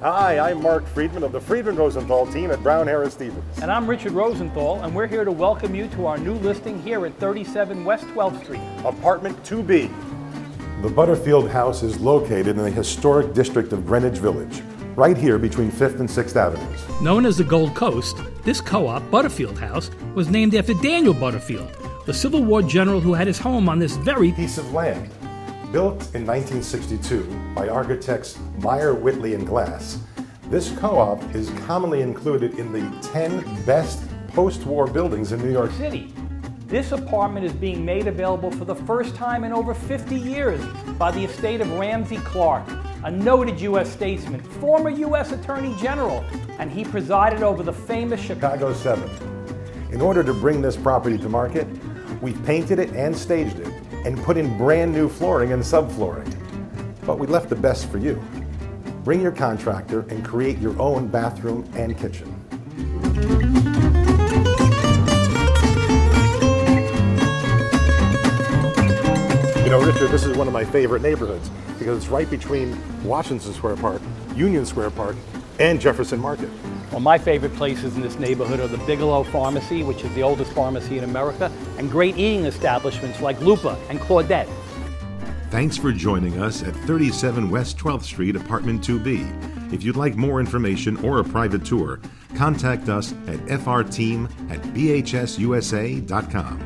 Hi, I'm Mark Friedman of the Friedman Rosenthal team at Brown Harris Stevens. And I'm Richard Rosenthal, and we're here to welcome you to our new listing here at 37 West 12th Street. Apartment 2B. The Butterfield House is located in the historic district of Greenwich Village, right here between 5th and 6th Avenues. Known as the Gold Coast, this co-op, Butterfield House, was named after Daniel Butterfield, the Civil War general who had his home on this very piece of land. Built in 1962 by architects Meyer, Whitley, and Glass, this co-op is commonly included in the 10 best post-war buildings in New York City. This apartment is being made available for the first time in over 50 years by the estate of Ramsey Clark, a noted U.S. statesman, former U.S. Attorney General, and he presided over the famous Chicago 7. In order to bring this property to market, we painted it and staged it and put in brand new flooring and subflooring. But we left the best for you. Bring your contractor and create your own bathroom and kitchen. You know, Richard, this is one of my favorite neighborhoods because it's right between Washington Square Park, Union Square Park, and Jefferson Market. Well, my favorite places in this neighborhood are the Bigelow Pharmacy, which is the oldest pharmacy in America, and great eating establishments like Lupa and Claudette. Thanks for joining us at 37 West 12th Street, Apartment 2B. If you'd like more information or a private tour, contact us at frteam@bhsusa.com.